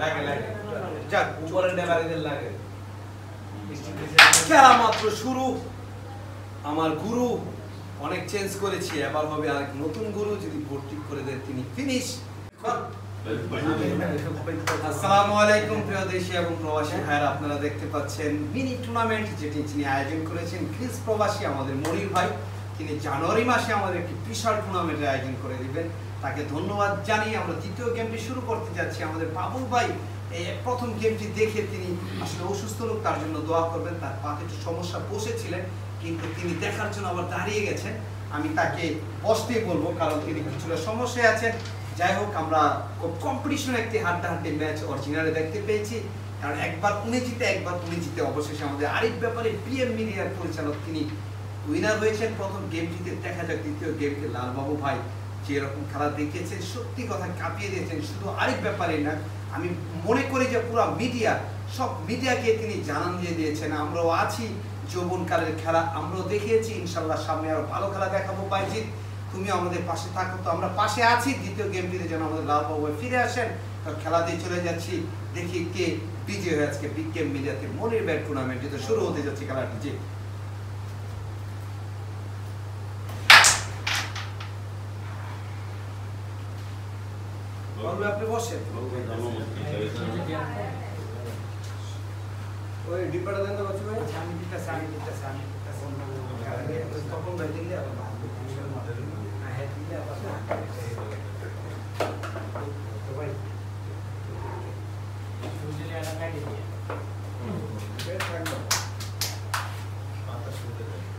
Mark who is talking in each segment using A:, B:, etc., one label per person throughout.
A: লাগে লাগে যাক উপরে ডেলারিদের লাগে খেলা মাত্র শুরু আমার গুরু অনেক চেঞ্জ করেছি এবার হবে আর নতুন গুরু যদি ভর্তি করে দেন তিনি ফিনিশ আসসালামু আলাইকুম প্রিয় দেশি এবং প্রবাসী ভাইরা আপনারা দেখতে পাচ্ছেন মিনি টুর্নামেন্ট যেটি তিনি আয়োজন করেছেন গ্রিস প্রবাসী আমাদের মনির ভাই তিনি জানুয়ারি মাসে আমাদের একটি বিশাল টুর্নামেন্টের আয়োজন করে দিবেন তাকে ধন্যবাদ জানিয়ে আমরা দ্বিতীয় গেমটি শুরু করতে যাচ্ছি আমাদের বাবুল ভাই এই প্রথম গেমটি দেখে তিনি আসলে অসুস্থ লোক তার জন্য দোয়া করবেন তার পাতে একটু সমস্যা বসেছিলেন কিন্তু তিনি দেখার জন্য আবার দাঁড়িয়ে গেছেন আমি তাকে বসতেই বলবো কারণ তিনি কিছুটা সমস্যায় আছেন যাই হোক আমরা খুব কম্পিটিশন একটি হাড্ডাহাড্ডি ম্যাচ অরিজিনালে দেখতে পেয়েছি কারণ একবার উনি জিতে অবশেষে আমাদের আরেক ব্যাপারে পিএম মিডিয়ার পরিচালক তিনি উইনার হয়েছেন প্রথম গেমটিতে দেখা যাক দ্বিতীয় গেমকে লালবাবু ভাই যেরকম খেলা দেখিয়েছেন সত্যি কথা কাঁপিয়ে দিয়েছেন শুধু আরেক ব্যাপারে না আমি মনে করি যে পুরো মিডিয়া সব মিডিয়াকে তিনি জানান দিয়ে দিয়েছেন আমরাও আছি যৌবনকালের খেলা আমরাও দেখিয়েছি ইনশাল্লাহ সামনে আরো ভালো খেলা দেখাবো বাইজিৎ তুমি আমাদের পাশে থাকো তো আমরা পাশে আছি দ্বিতীয় গেমটিতে যেন আমাদের লালবাবু খেলাতে চলে যাচ্ছি দেখি কে বিজয় হয়ে আজকে বিগ গেম মিডিয়াতে মনির ব্যাট টুর্নামেন্ট যেটা শুরু হতে যাচ্ছে খেলাটি যে আপনি বসেন ওই ডিপাটা দেন তো বাচ্চা ভাই আমি তখন ভাই দিলে আবার হ্যাঁ দিলে আবার তো ভাই সুজিলে এটা কাটি দিয়ে বেশ থাকবে পাতা শুতে দেয়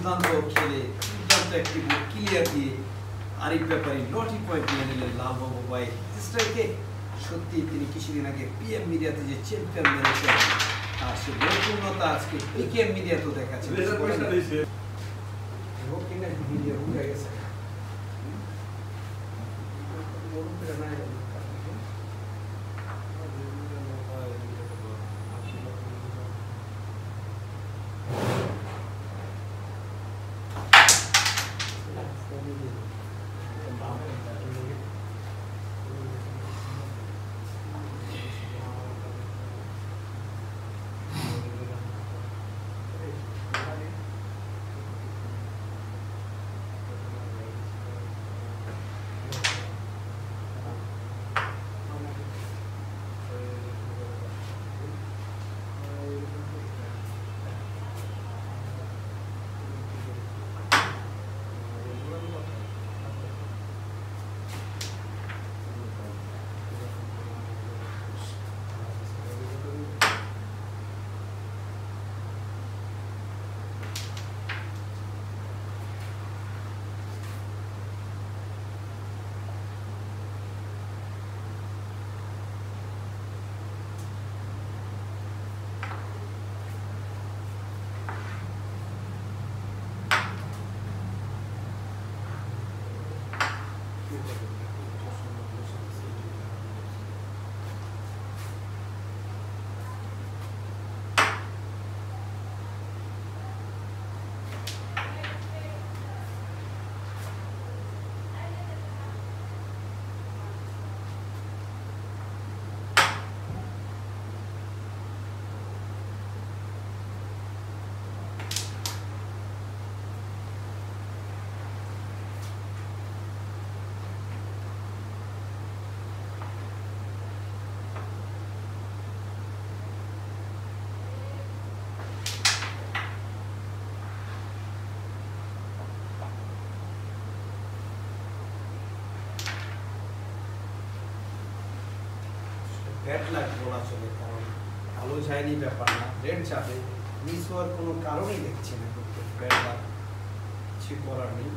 A: দুর্দান্ত খেলে দুর্দান্ত একটি বল ক্লিয়ার দিয়ে আরিফ ব্যাপারী নটি পয়েন্ট নিয়ে নিলেন লালবাবু ভাই স্ট্রাইকে। সত্যি তিনি কিছুদিন আগে পিএম মিডিয়াতে যে চ্যাম্পিয়ন মেরেছেন আর সে পরিপূর্ণতা আজকে পিকেএম মিডিয়াতেও দেখাচ্ছে। মিডিয়া উঠে গেছে ব্যাড লাক বলা চলে, কারণ ভালো যায়নি ব্যাপার না, রেড যাবে মিস হওয়ার কোনো কারণই দেখছি না, কিন্তু ব্যাড লাক কিছু করার নেই।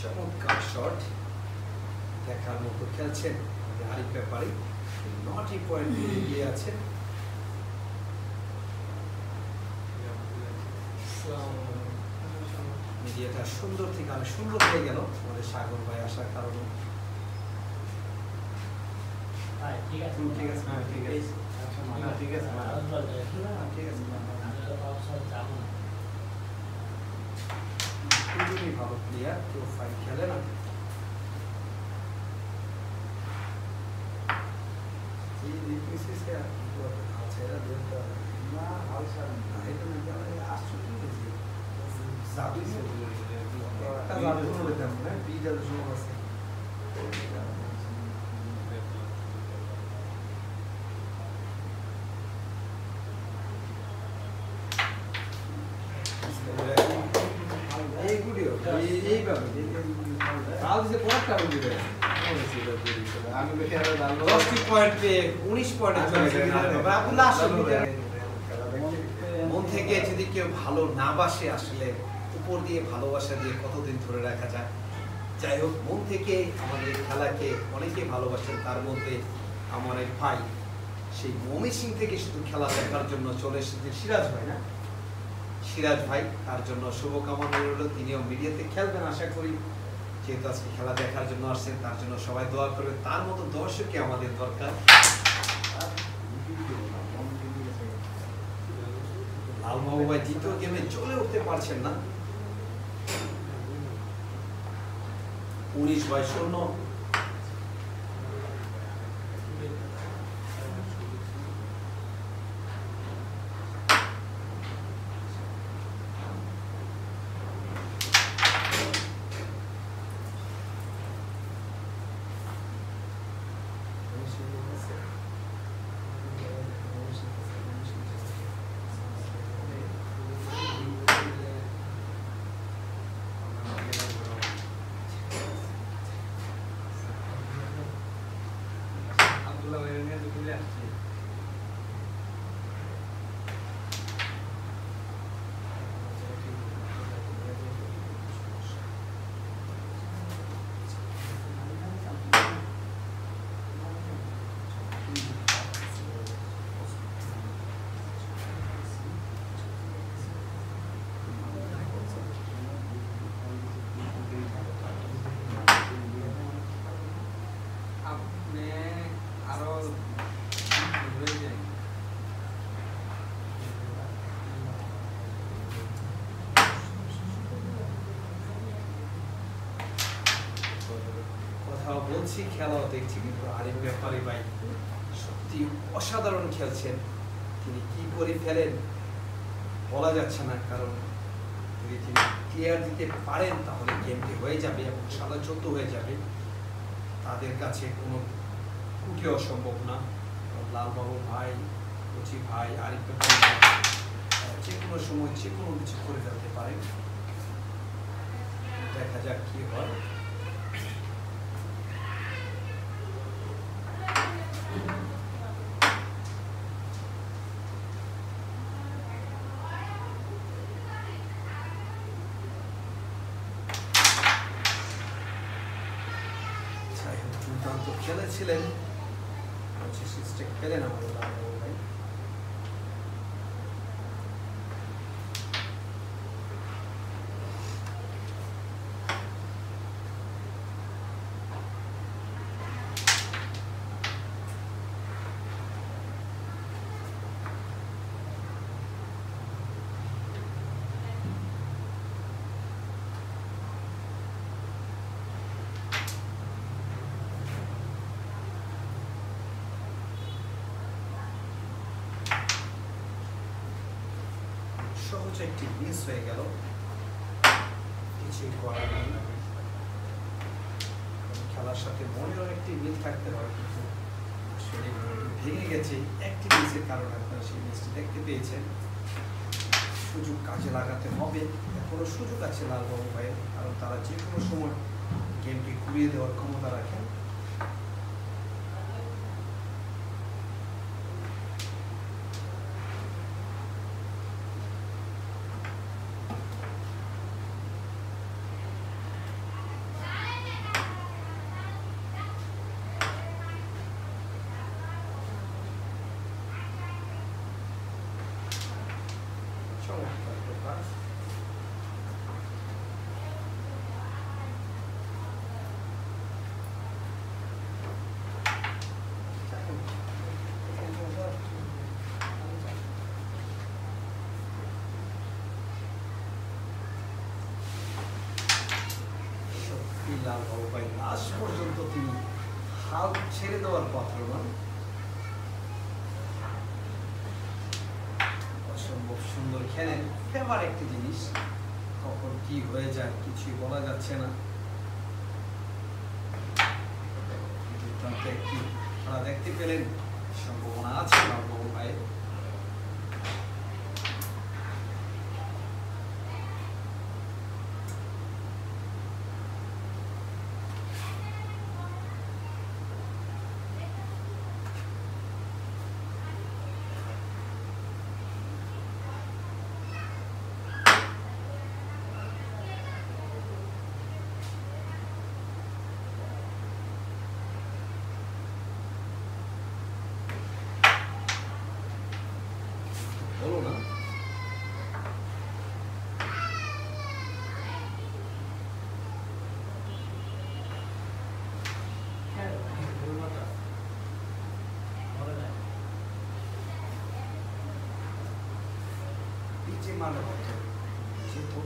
A: চমৎকার শট, দেখার মতো খেলছেন আরিফ ব্যাপারী, 9টি পয়েন্ট এগিয়ে আছেন। মিডিয়াটা সুন্দর থেকে আরো সুন্দর হয়ে গেল আমাদের সাগর ভাই আসার কারণে। ঠিক আছে ঠিক আছে ঠিক আছে ঠিক আছে খুবই ভালো প্লেয়ার, কেউ ফাইট খেলে না। মন থেকে যদি কেউ ভালো না বাসে, আসলে উপর দিয়ে ভালোবাসা দিয়ে কতদিন ধরে রাখা যায়। যাই হোক, মন থেকে আমাদের খেলাকে অনেকে ভালোবাসেন, তার মধ্যে আমার এক ভাই সেই ময়মনসিংহ থেকে শুধু খেলা দেখার জন্য চলে এসেছে সিরাজ ভাই, না সিরাজ ভাই, তার জন্য শুভকামনা রইল। তিনিও মিডিয়াতে খেলবেন আশা করি, যেহেতু আজকে খেলা দেখার জন্য আসছেন, তার জন্য সবাই দোয়া করবে। তার মতো দর্শকই আমাদের দরকার। লাল বাবু ভাই দ্বিতীয় গেমে চলে উঠতে পারছেন না। 19/0। বলছি খেলাও দেখছি, কিন্তু আরিফ ব্যাপারী ভাই সত্যি অসাধারণ খেলছেন। তিনি কি করে ফেলেন বলা যাচ্ছে না, কারণ যদি তিনি ক্লিয়ার দিতে পারেন তাহলে গেমটি হয়ে যাবে এবং সাদা 14 হয়ে যাবে। তাদের কাছে কোনো ত্রুটি অসম্ভব না। লালবাবু ভাই, কচি ভাই, আরিফ ব্যাপারী ভাই যে কোনো সময় যে কোনো কিছু করে ফেলতে পারেন। দেখা যাক কি হয়। দুর্দান্ত খেলেছিলেন, পেলেন আমাদের লালবাবু ভাই। সহজ একটি মিস হয়ে গেল, কিছুই করার নেই। খেলার সাথে মনের একটি মিল থাকতে হয়, কিন্তু আসলে ভেঙে গেছে একটি মিসের কারণে। আপনারা সেই মিসটি দেখতে পেয়েছেন। সুযোগ কাজে লাগাতে হবে, এখনো সুযোগ আছে লালবাবু ভাইয়ের, কারণ তারা যে কোনো সময় গেমটি ঘুরিয়ে দেওয়ার ক্ষমতা রাখেন। লালবাবু ভাই লাস্ট পর্যন্ত তিনি হাল ছেড়ে দেওয়ার কথা নয়। অসম্ভব সুন্দর খেলেন। ফেভার একটি জিনিস, কখন কি হয়ে যায় কিছুই বলা যাচ্ছে না। দুর্দান্ত একটি খেলা দেখতে পেলেন, সম্ভাবনা আছে লালবাবু ভাইয়ের। মানে তো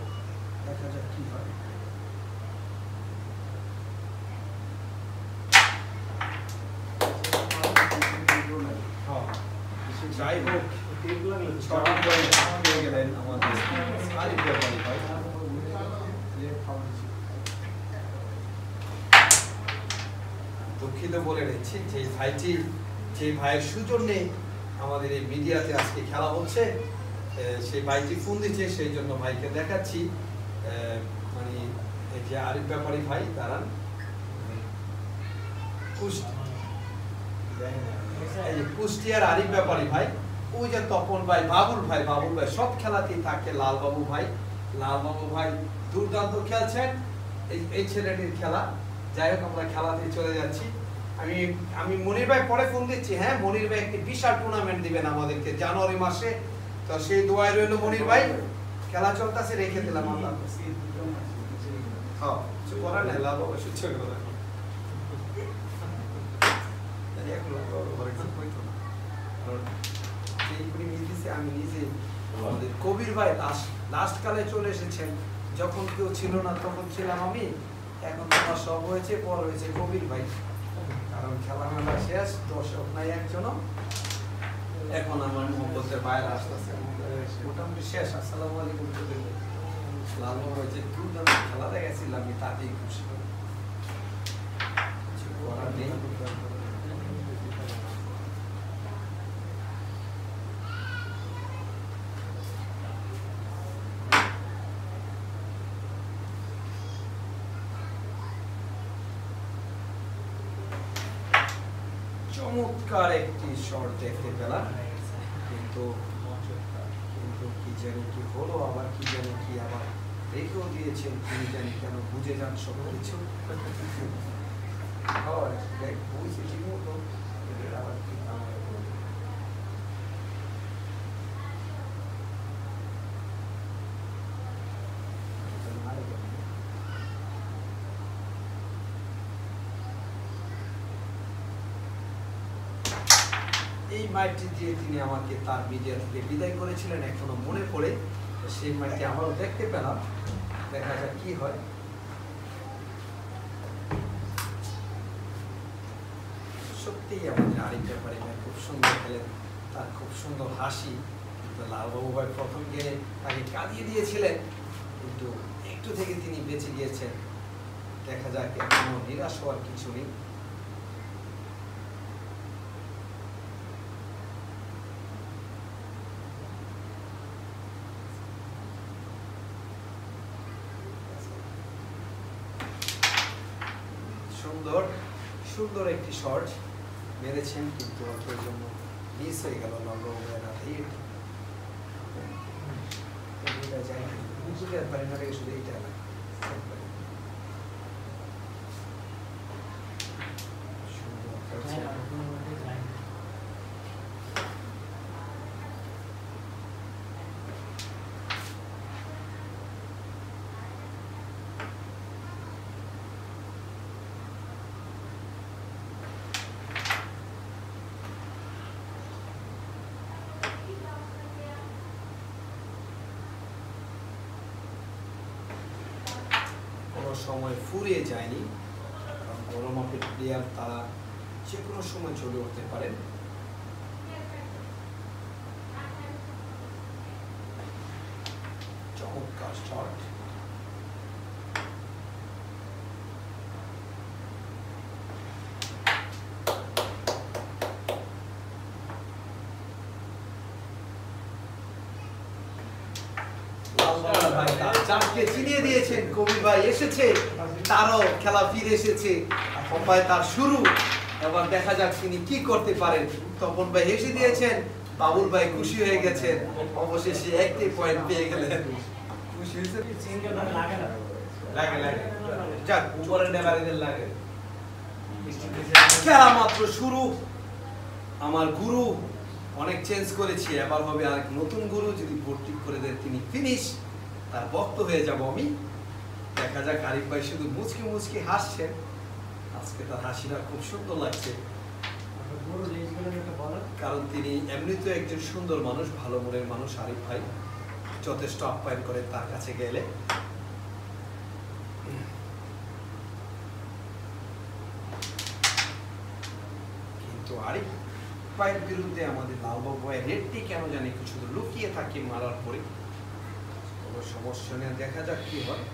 A: দেখা যাক কি হয়। যাই হোক গেলেন আমাদের আরিফ ব্যাপারী ভাই। দুঃখিত বলে নিচ্ছি যে ভাইটি, যে ভাইয়ের সৌজন্যে আমাদের এই মিডিয়াতে আজকে খেলা হচ্ছে, সেই ভাইটি ফোন দিচ্ছে, সেই জন্য ভাইকে দেখাচ্ছি। মানে এই যে আরিফ ব্যাপারী ভাই দাঁড়ান, কুষ্টিয়ার আরিফ ব্যাপারী ভাই, ওই যে তপন ভাই, বাবুল ভাই সব খেলাতেই থাকে। লালবাবু ভাই দুর্দান্ত খেলছেন এই ছেলেটির খেলা। যাই হোক, আমরা খেলাতে চলে যাচ্ছি। আমি মনির ভাই পরে ফোন দিচ্ছি। হ্যাঁ, মনির ভাই একটি বিশাল টুর্নামেন্ট দিবেন আমাদেরকে জানুয়ারি মাসে, তো সেই দোয়ায় রইল মনির ভাই। খেলা চলতেছে, রেখে দিলাম আমরা। হ্যাঁ, কিছু করার নাই, লাভ অবশ্য ছিল আমি নিজে। আমাদের কবির ভাই লাস্ট কালে চলে এসেছেন, যখন কেউ ছিল না তখন ছিলাম আমি, এখন তোমার সব হয়েছে, পর হয়েছে কবির ভাই। কারণ খেলাধুলা শেষ, দর্শক নাই একজনও। এখন আমার মোহাম্মদের বাইরে আসতেছে, মোটামুটি শেষ। আসসালামু আলাইকুম। লালবাবু হয়েছে দুর্দান্ত খেলা দেখেছিলাম, আমি তাতেই খুশি। কিছু করার নেই। চমৎকার একটি শট দেখতে পেলাম, কিন্তু কি জানি কি হলো, আবার কি জানি কি আবার রেখেও দিয়েছেন, তিনি জানি কেন, বুঝে যান সব কিছু। আবার কি এই মাইকটি দিয়ে তিনি আমাকে তার মিডিয়া থেকে বিদায় করেছিলেন, এখনো মনে পড়ে। সেই মাইকটি আমারও দেখতে পেলাম, দেখা যাক কি হয়। সত্যিই আমাদের আরিফ ব্যাপারী ভাই খুব সুন্দর খেলেন, তার খুব সুন্দর হাসি। লালবাবু ভাই প্রথম গেলে তাকে কাঁদিয়ে দিয়েছিলেন, কিন্তু একটু থেকে তিনি বেঁচে গিয়েছেন। দেখা যাক, এখনো নিরাশ হওয়ার কিছু নেই। সুন্দর একটি শট মেরেছেন, কিন্তু অল্পের জন্য মিস হয়ে গেল। শুধু এইটা না, সময় ফুরিয়ে যায়নি, কারণ বড় মাপের প্লেয়ার, তারা যে কোনো সময় চলে উঠতে পারেন। চমৎকার শট। চারকে চিনিয়ে দিয়েছেন, কবির ভাই এসেছে, তারও খেলা ফিরে এসেছে। এখন ভাই তার শুরু, এবার দেখা যাক তিনি কি করতে পারেন। তপন ভাই হেসে দিয়েছেন, বাবুল ভাই খুশি হয়ে গেছেন, অবশেষে একটি পয়েন্ট পেয়ে গেলেন। খুশি হয়েছে, যাক উপরে নেবারিদের লাগে। খেলা মাত্র শুরু, আমার গুরু অনেক চেঞ্জ করেছি, এবার হবে আর নতুন গুরু, যদি ভর্তি করে দেন তিনি ফিনিশ, তার ভক্ত হয়ে যাব আমি। দেখা যাক, আরিফ ভাই শুধু মুচকি মুচকি হাসছেন, আজকে তার হাসিটা খুব সুন্দর লাগছে, কারণ তিনি এমনিতেও একজন সুন্দর মানুষ, ভালো মনের মানুষ আরিফ ভাই। যথেষ্ট আপ্যায়ন করে তার কাছে গেলে। কিন্তু আরিফ ভাইয়ের বিরুদ্ধে আমাদের লালবাবু ভাইয়ের রেডটি কেন জানি কিছু লুকিয়ে থাকে মারার পরে। কোনো সমস্যা নেই, দেখা যাক কি হয়।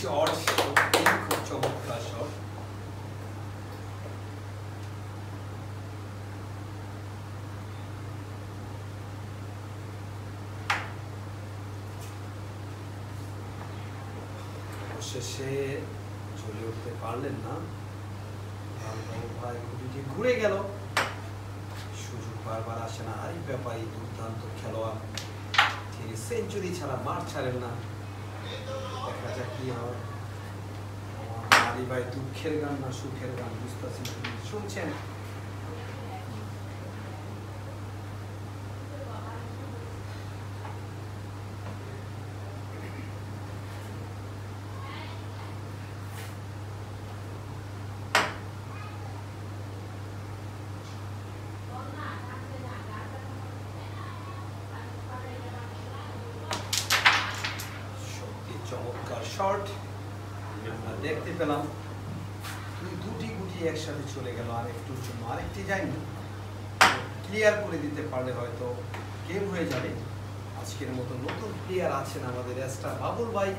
A: শট, খুব চমৎকার শট। অবশেষে চলে উঠতে পারলেন না, ভাই গুটিটি ঘুরে গেল। সুযোগ বারবার আসে না। আরিফ ব্যাপারী দুর্দান্ত খেলোয়াড়, তিনি সেঞ্চুরি ছাড়া মার ছাড়েন না। দেখা যাক কি হয়। আরিফ ভাই দুঃখের গান না সুখের গান বুঝতেছি না, শুনছেন? চমৎকার শট আমরা দেখতে পেলাম। দুটি গুটি একসাথে চলে গেল, আর একটুর জন্য আরেকটি যায়নি। ক্লিয়ার করে দিতে পারলে হয়তো গেম হয়ে যাবে। আজকের মতো নতুন প্লেয়ার আছেন আমাদের স্টার বাবুল ভাই।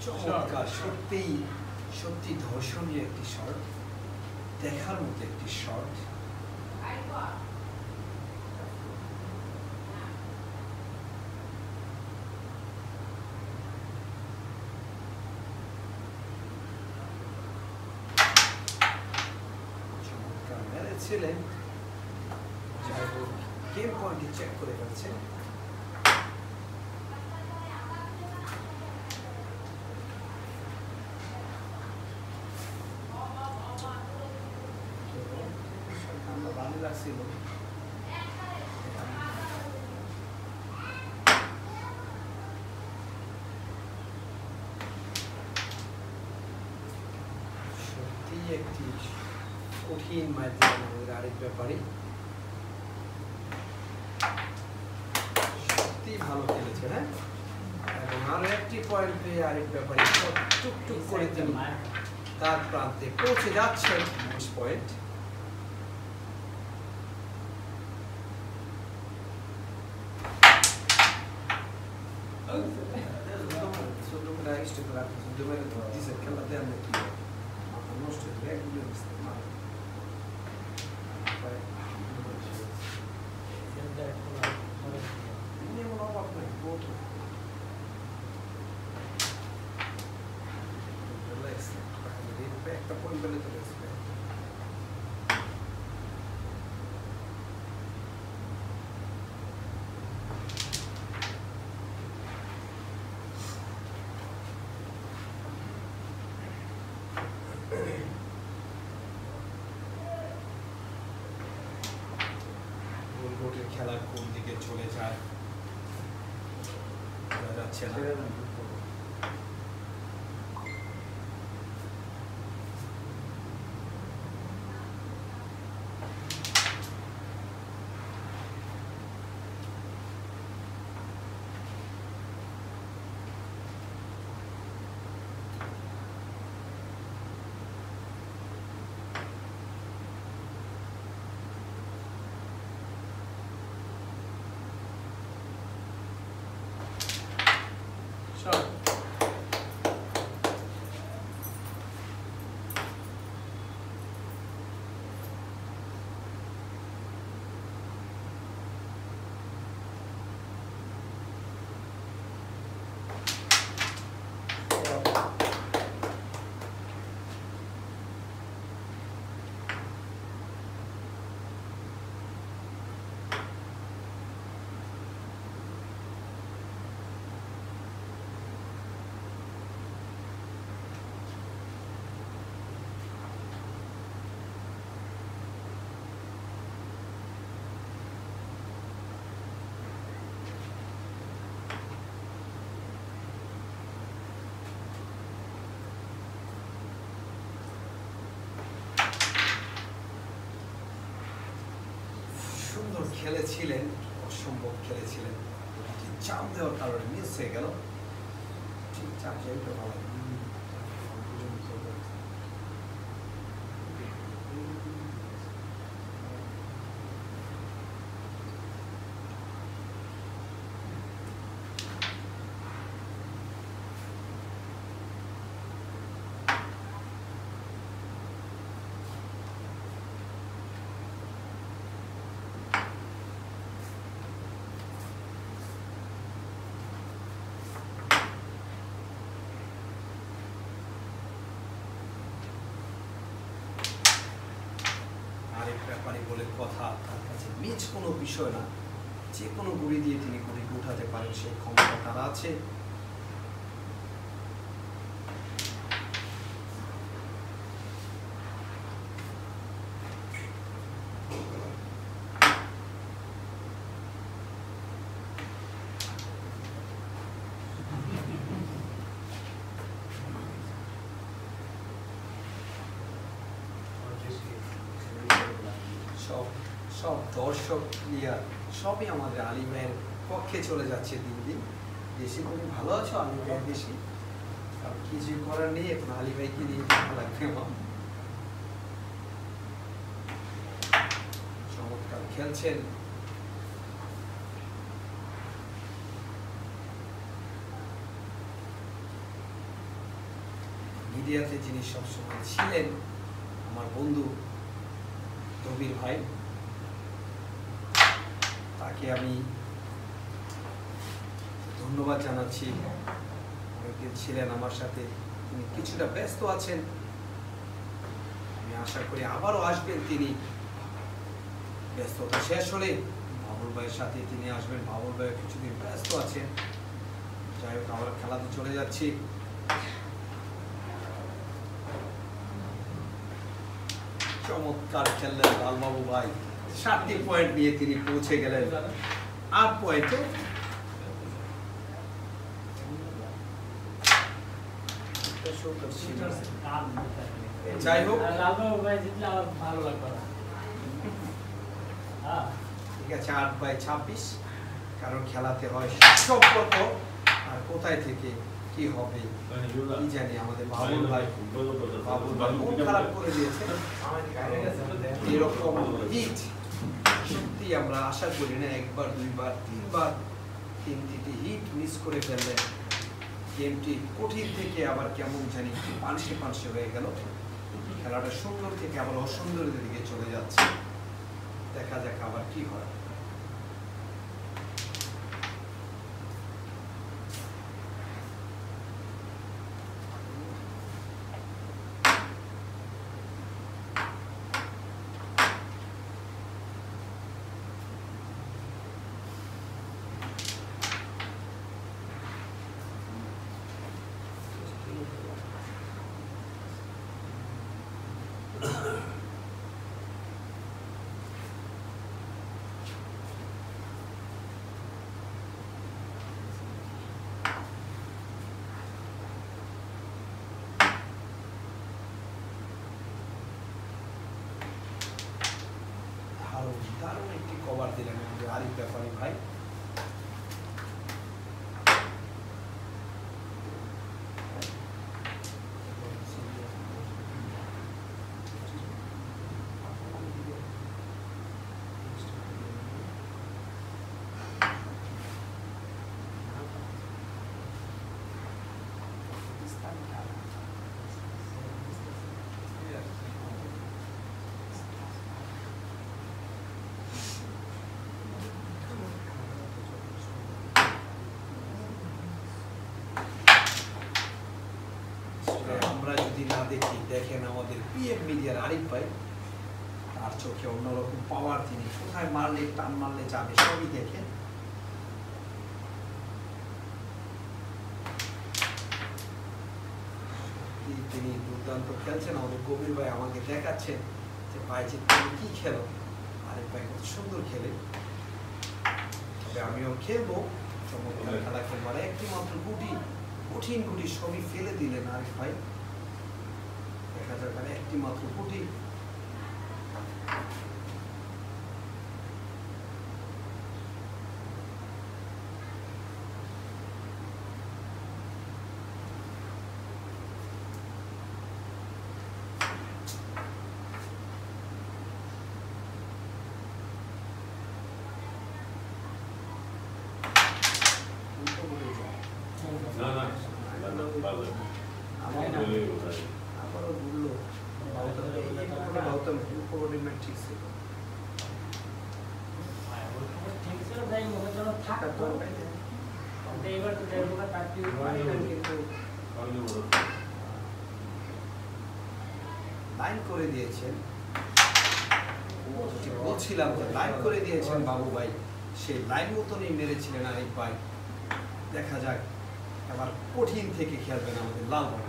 A: চমৎকার, সত্যি সত্যি ধর্ষণীয় একটি শট, দেখার মতো একটি শট। চমৎকার মেরেছিলেন, যাই হোক গেম পয়েন্টটি চেক করে ফেলছেন। সত্যি একটি কঠিন ম্যাচ আমাদের আরিফ ব্যাপারী, সত্যি ভালো খেলেছে। হ্যাঁ, এবং আরো একটি পয়েন্ট পেয়ে আরিফ ব্যাপারী টুকটুক করে তিনি তার প্রান্তে পৌঁছে যাচ্ছেন। 20 পয়েন্ট। একটা পয়েন্ট পেলে চলে আসবে। গোলগোটের খেলা কোন দিকে চলে যায় বোঝা যাচ্ছে না। খেলেছিলেন, অসম্ভব খেলেছিলেন, চাপ দেওয়ার কারণে মিস হয়ে গেল। ঠিক চাপ যাইতে ভালো। ব্যাপারে বলে কথা, তার কাছে মিছ কোনো বিষয় না, যে কোনো গুড়ি দিয়ে তিনি গুড়িকে উঠাতে পারেন, সেই ক্ষমতা তার আছে। সব দর্শক প্লেয়ার সবই আমাদের আলী ভাইয়ের পক্ষে চলে যাচ্ছে দিন দিন। দেশি তুমি ভালো আছো আলী ভাই? দেশি কিছু করার নেই, এখন আলী ভাইকে নিয়ে ভালো লাগবে আমার। চমৎকার খেলছেন। মিডিয়াতে যিনি সবসময় ছিলেন, আমার বন্ধু রবির ভাই, তাকে আমি ধন্যবাদ জানাচ্ছি। অনেকদিন ছিলেন আমার সাথে, তিনি কিছুটা ব্যস্ত আছেন, আমি আশা করি আবারও আসবেন তিনি। ব্যস্ততা শেষ হলে বাবুল ভাইয়ের সাথে তিনি আসবেন। বাবুল ভাই কিছুদিন ব্যস্ত আছেন। যাই হোক, আবার খেলাতে চলে যাচ্ছি। চমৎকার খেললেন লালবাবু ভাই, 7টি পয়েন্ট নিয়ে তিনি পৌঁছে গেলেন 8 পয়েন্টে। যাই হোক, লালবাবু ভাই জিতলে আমার ভালো লাগবে না। ঠিক আছে, 8/26, কারণ খেলাতে হয় সম্পর্ক, আর কোথায় থেকে কি হবে কি জানি। আমাদের বাবুল ভাই মন খারাপ করে দিয়েছে। এরকম হিট সত্যি আমরা আশা করি না। 1 বার 2 বার 3 বার 3টি হিট মিস করে ফেললেন। গেমটি কঠিন থেকে আবার কেমন জানি পানসে পানসে হয়ে গেল। খেলাটা সুন্দর থেকে আবার অসুন্দরের দিকে চলে যাচ্ছে। দেখা যাক আবার কি হয়। দারুণ একটি কভার দিলেন আমাদের আরিফ ব্যাপারী ভাই। আমরা যদি না দেখি, দেখেন আমাদের পিএম মিডিয়ার আরিফ ভাই, তার চোখে অন্যরকম পাওয়ার। তিনি কোথায় মারলে, টান মারলে যাবে সবই দেখেন। তিনি দুর্দান্ত খেলছেন। আমাদের কবির ভাই আমাকে দেখাচ্ছেন যে ভাই যে তুমি কি খেলো। আরিফ ভাই কত সুন্দর খেলে, তবে আমিও খেলবো। চমৎকার খেলা খেলবো। আর একটি মাত্র গুটি, কঠিন গুটি সবই ফেলে দিলেন আরিফ ভাই। দেখা যাক, আর একটি মাত্র গুটি। আমারও বললো গৌতম উপরিমেন্ট ঠিক ছিল। লাইন করে দিয়েছেন, বলছিলাম যে লাইন করে দিয়েছেন বাবু ভাই, সেই লাইন মতনই মেরেছিলেন আরিফ ভাই। দেখা যাক এবার কঠিন থেকে খেলবেন আমাদের লাল বল।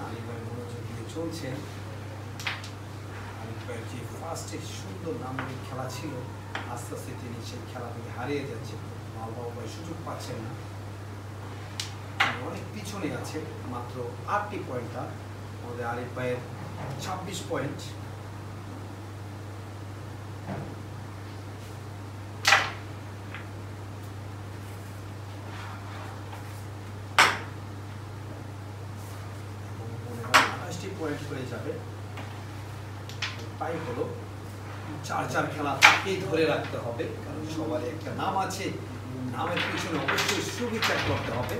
A: আরিফ ভাই মনোযোগ দিয়ে চলছেন। আরিফ ভাইয়ের যে ফার্স্টে সুন্দর নামের খেলা ছিল, আস্তে আস্তে তিনি সেই খেলা থেকে হারিয়ে যাচ্ছেন। বাবু ভাই সুযোগ পাচ্ছেন না, অনেক পিছনে আছে। মাত্র 8টি পয়েন্ট আমাদের আরিফ ভাইয়ের 26 পয়েন্ট। পয়েন্ট হয়ে যাবে, তাই হলো 4-4 খেলা তাকেই ধরে রাখতে হবে, কারণ সবারই একটা নাম আছে, নামের পিছনে অবশ্যই সুবিচার করতে হবে।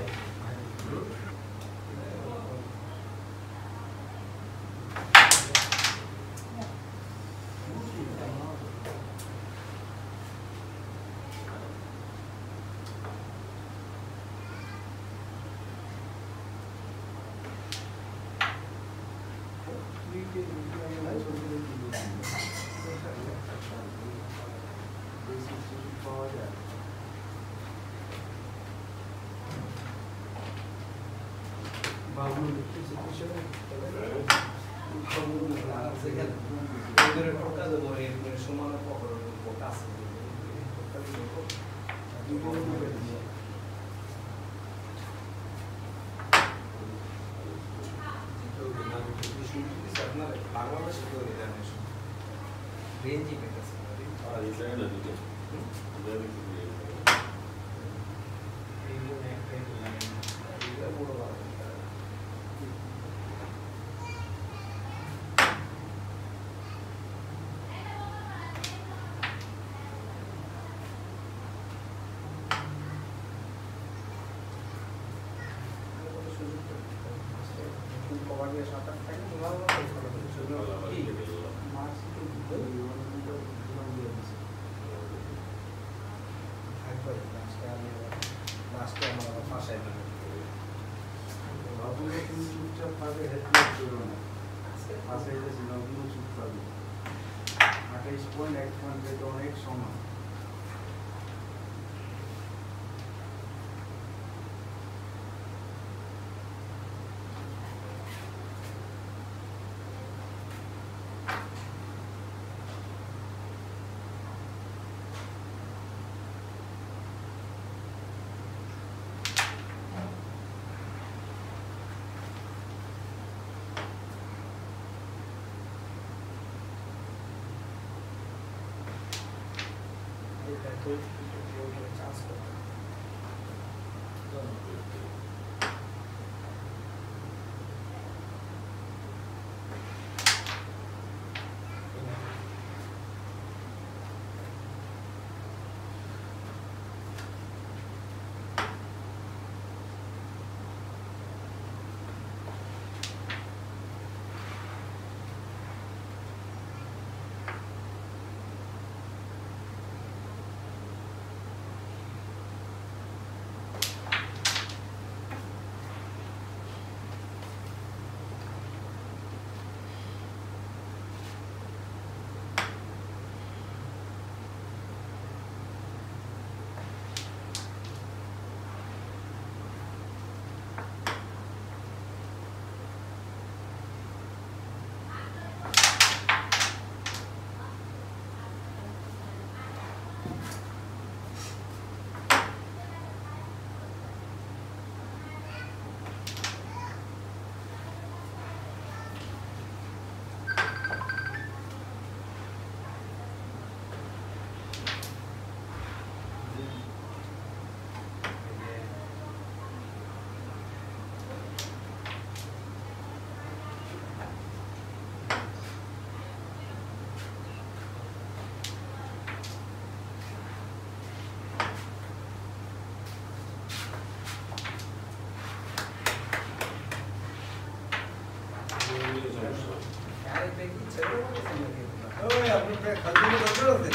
A: খালতে দরকার আছে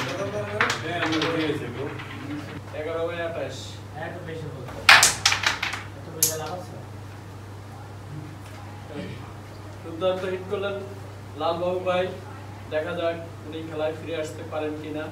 B: হ্যাঁ আমি দিয়েছি ব্রো 11/28
C: এত বেশি বলতো এত বেশি লাভ আছে
B: দুর্দান্ত হিট করলেন লালবাবু ভাই দেখা যাক উনি খেলায় ফিরে আসতে পারেন কিনা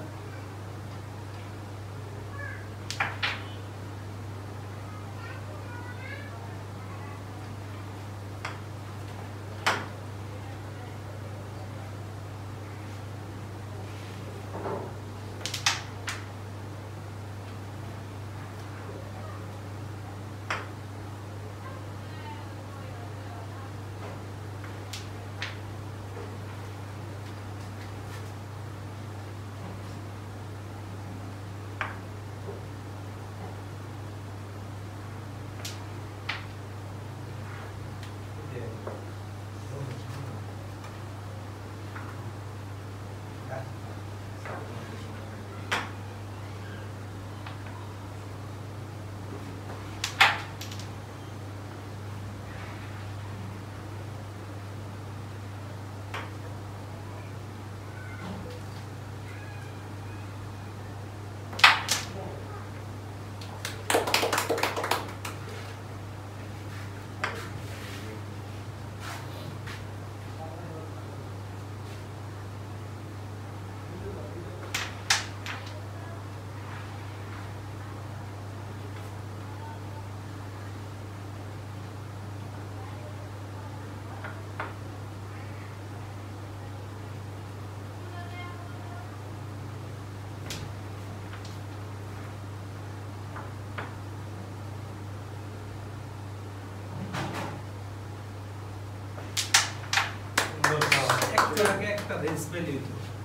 A: একটা রেস পেলে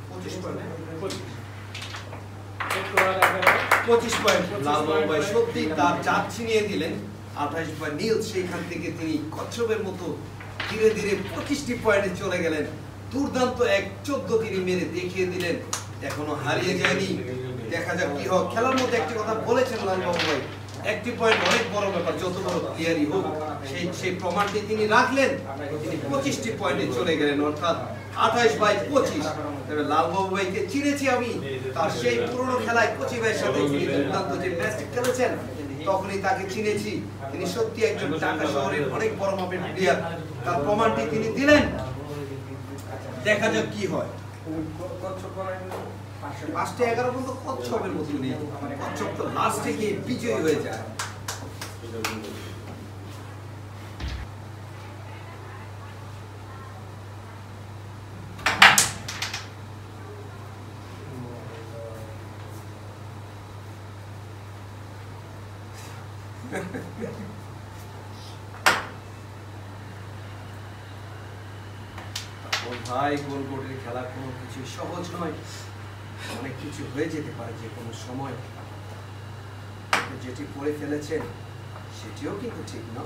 A: 25 পয়েন্ট 25 পয়েন্ট লালবাবু ভাই সত্যি তার চাপ ছিনিয়ে দিলেন 28 পয়েন্ট নীল সেইখান থেকে তিনি কচ্ছপের মতো ধীরে ধীরে 25টি পয়েন্টে চলে গেলেন দুর্দান্ত 1-14 তিনি মেরে দেখিয়ে দিলেন এখনো হারিয়ে যায়নি দেখা যাক কি হয় খেলার মধ্যে একটি কথা বলেছেন লালবাবু ভাই একটি পয়েন্ট অনেক বড় ব্যাপার যত বড় প্লেয়ারই হোক সেই প্রমাণটি তিনি রাখলেন তিনি 25টি পয়েন্টে চলে গেলেন অর্থাৎ 28/25 তবে লালবাবু ভাইকে চিনেছি আমি তার সেই পুরনো খেলায় কোচি ভাইয়ের সাথে তিনি দুর্দান্ত যে ম্যাচটি খেলেছেন তখনই তাকে চিনেছি তিনি সত্যি একজন ঢাকা শহরের অনেক বড় মাপের প্লেয়ার তার প্রমাণটি তিনি দিলেন দেখা যাক কি হয় 5-11 পর্যন্ত কচ্ছপের মতো নেই কচ্ছপ তো লাস্টে গিয়ে বিজয়ী হয়ে যায় ভাই গোল কোর্টের খেলা কোনো কিছু সহজ নয় অনেক কিছু হয়ে যেতে পারে যে কোনো সময় যেটি পড়ে ফেলেছেন সেটিও কিন্তু ঠিক না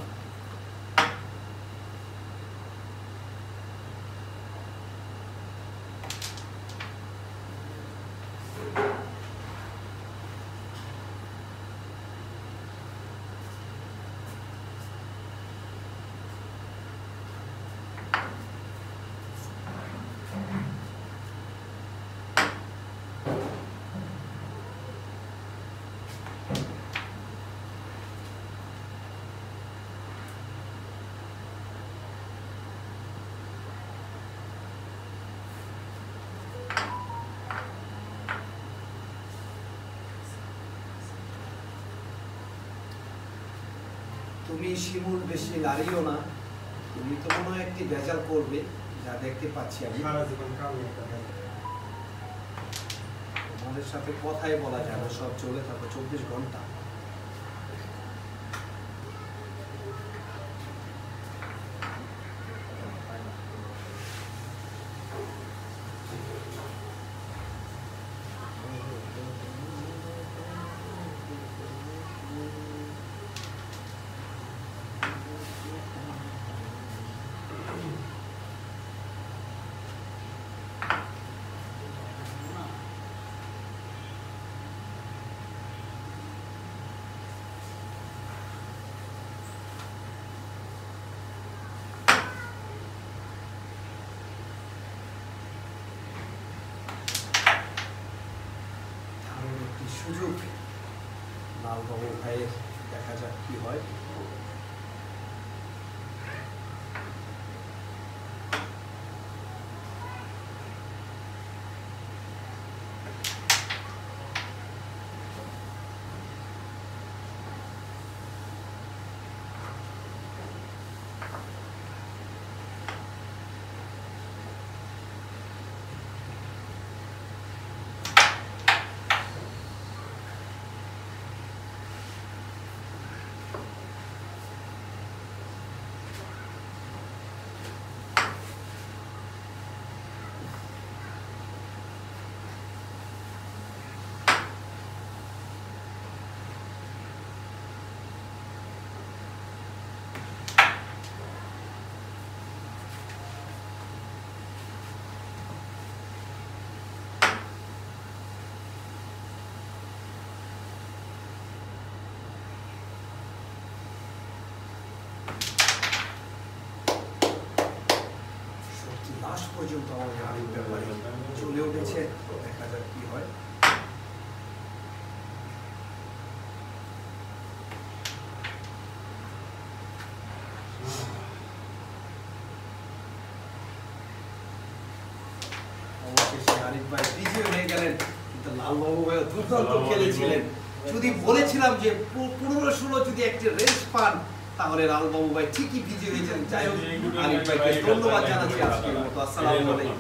A: তুমি শিমুল বেশি লাড়িও না তুমি তো মনে হয় একটি ভেজাল করবে যা দেখতে পাচ্ছি আমি তোমাদের সাথে কথাই বলা যাবে সব চলে থাকো 24 ঘন্টা সুযোগ লালবাবু ভাইয়ের, দেখা যাক কি হয়। লাস্ট পর্যন্ত আমাদের আরিফ ব্যাপারে চলে উঠেছে, দেখা যাক কি হয়। অবশেষে আরিফ ভাই বিজয়ী হয়ে গেলেন, কিন্তু লালবাবু ভাই দুর্দান্ত খেলেছিলেন। যদি বলেছিলাম যে 15-16 যদি একটা রেঞ্জ পান তাহলে লালবাবু ভাই ঠিকই বিজয়ী হয়েছেন। যাই হোক, আরিফ ভাইকে ধন্যবাদ জানাচ্ছি আজকের মতো। আসসালামু আলাইকুম।